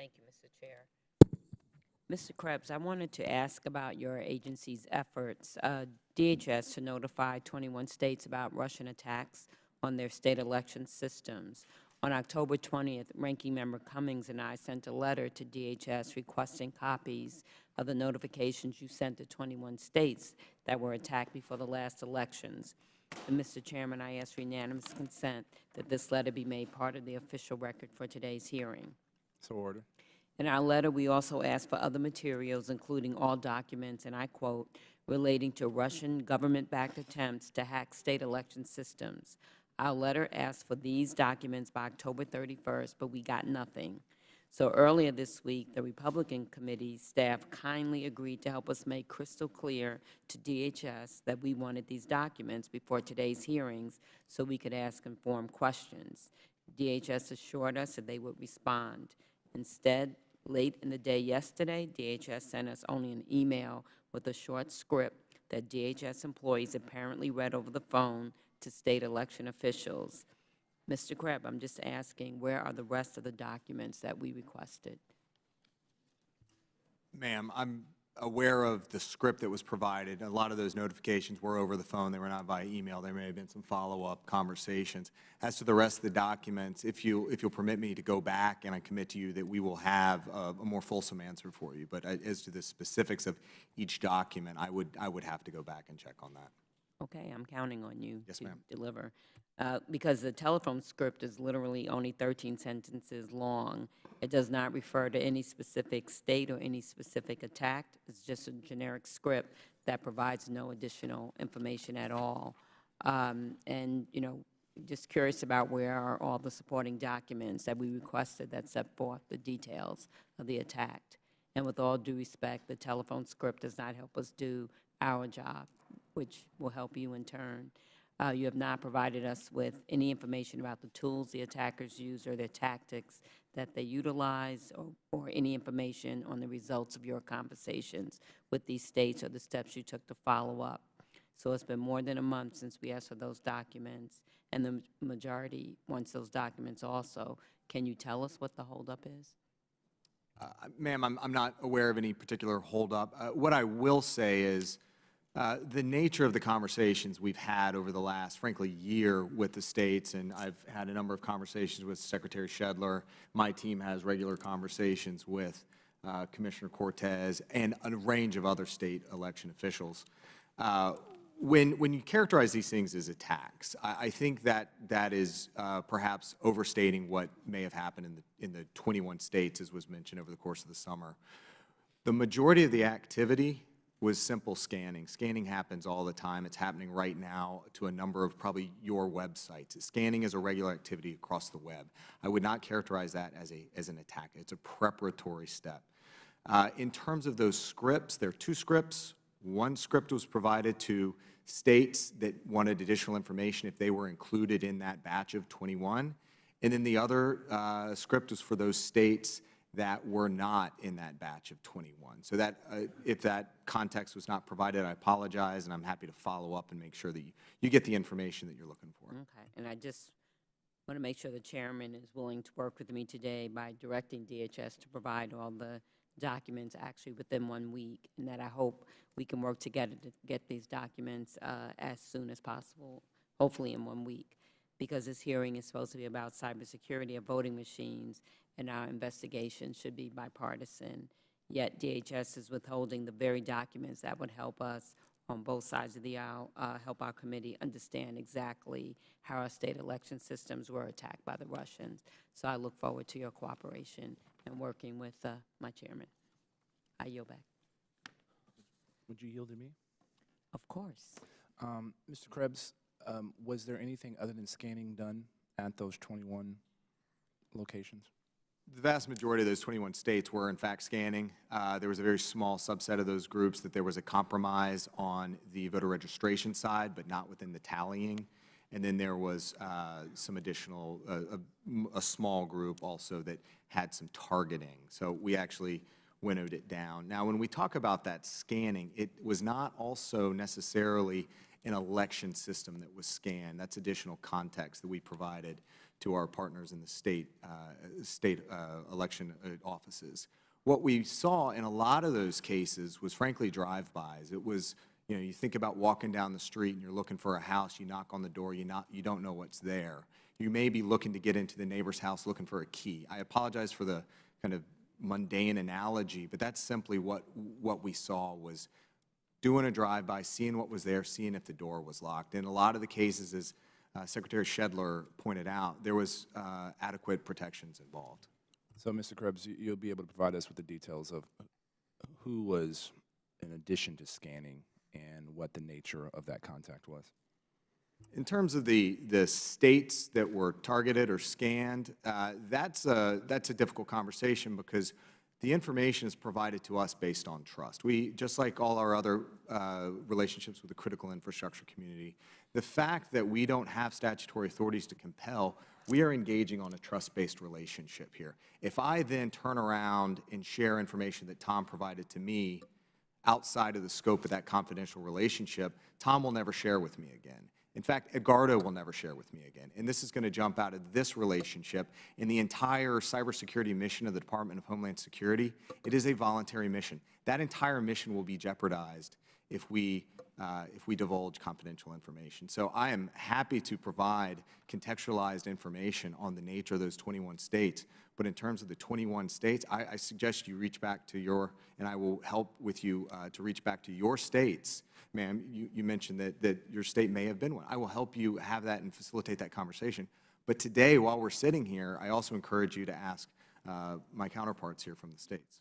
Thank you, Mr. Chair. Mr. Krebs, I wanted to ask about your agency's efforts, DHS, to notify 21 states about Russian attacks on their state election systems. On October 20th, Ranking Member Cummings and I sent a letter to DHS requesting copies of the notifications you sent to 21 states that were attacked before the last elections. And Mr. Chairman, I ask for unanimous consent that this letter be made part of the official record for today's hearing. So ordered. In our letter, we also asked for other materials, including all documents, and I quote, relating to Russian government-backed attempts to hack state election systems. Our letter asked for these documents by October 31st, but we got nothing. So earlier this week, the Republican committee staff kindly agreed to help us make crystal clear to DHS that we wanted these documents before today's hearings so we could ask informed questions. DHS assured us that they would respond. Instead, late in the day yesterday, DHS sent us only an email with a short script that DHS employees apparently read over the phone to state election officials. Mr. Krebs, I'm just asking, where are the rest of the documents that we requested? Ma'am, I'm aware of the script that was provided. A lot of those notifications were over the phone. They were not via email. There may have been some follow-up conversations. As to the rest of the documents, if you'll permit me to go back, and I commit to you that we will have a more fulsome answer for you. But as to the specifics of each document, I would have to go back and check on that. Okay, I'm counting on you Yes, to ma'am. deliver. Because the telephone script is literally only 13 sentences long. It does not refer to any specific state or any specific attack. It's just a generic script that provides no additional information at all. And, you know, just curious about where are all the supporting documents that we requested that set forth the details of the attack. And with all due respect, the telephone script does not help us do our job, which will help you in turn. You have not provided us with any information about the tools the attackers use or their tactics that they utilize, or any information on the results of your conversations with these states or the steps you took to follow up. So it's been more than a month since we asked for those documents, and the majority wants those documents also. Can you tell us what the holdup is? Ma'am, I'm not aware of any particular holdup. What I will say is the nature of the conversations we've had over the last, frankly, year with the states, and I've had a number of conversations with Secretary Shedler. My team has regular conversations with Commissioner Cortez and a range of other state election officials. When you characterize these things as attacks, I think that is perhaps overstating what may have happened in the 21 states, as was mentioned over the course of the summer. The majority of the activity was simple scanning. Scanning happens all the time. It's happening right now to a number of probably your websites. Scanning is a regular activity across the web. I would not characterize that as an attack. It's a preparatory step. In terms of those scripts, there are two scripts. One script was provided to states that wanted additional information if they were included in that batch of 21. And then the other script was for those states that were not in that batch of 21. So that, if that context was not provided, I apologize, and I'm happy to follow up and make sure that you get the information that you're looking for. Okay, and I just want to make sure the chairman is willing to work with me today by directing DHS to provide all the documents actually within 1 week, and that I hope we can work together to get these documents as soon as possible, hopefully in 1 week, because this hearing is supposed to be about cybersecurity of voting machines, and our investigation should be bipartisan. Yet DHS is withholding the very documents that would help us on both sides of the aisle, help our committee understand exactly how our state election systems were attacked by the Russians. So I look forward to your cooperation and working with my chairman. I yield back. Would you yield to me? Of course. Mr. Krebs, was there anything other than scanning done at those 21 locations? The vast majority of those 21 states were, in fact, scanning. There was a very small subset of those groups that there was a compromise on the voter registration side, but not within the tallying. And then there was some additional, a small group also that had some targeting. So we actually winnowed it down. Now, when we talk about that scanning, it was not also necessarily an election system that was scanned. That's additional context that we provided to our partners in the state election offices. What we saw in a lot of those cases was frankly drive-bys. It was, you know, you think about walking down the street and you're looking for a house, you knock on the door, you don't know what's there. You may be looking to get into the neighbor's house looking for a key. I apologize for the kind of mundane analogy, but that's simply what we saw was doing a drive-by, seeing what was there, seeing if the door was locked. In a lot of the cases, as Secretary Shedler pointed out, there was adequate protections involved. So, Mr. Krebs, you'll be able to provide us with the details of who was in addition to scanning and what the nature of that contact was. In terms of the states that were targeted or scanned, that's a difficult conversation because the information is provided to us based on trust. We, just like all our other relationships with the critical infrastructure community, the fact that we don't have statutory authorities to compel, we are engaging on a trust-based relationship here. If I then turn around and share information that Tom provided to me outside of the scope of that confidential relationship, Tom will never share with me again. In fact, Edgardo will never share with me again. And this is going to jump out of this relationship. In the entire cybersecurity mission of the Department of Homeland Security, it is a voluntary mission. That entire mission will be jeopardized if we divulge confidential information. So I am happy to provide contextualized information on the nature of those 21 states. But in terms of the 21 states, I suggest you reach back to your, and I will help with you to reach back to your states. Ma'am, you mentioned that your state may have been one. I will help you have that and facilitate that conversation. But today, while we're sitting here, I also encourage you to ask my counterparts here from the states.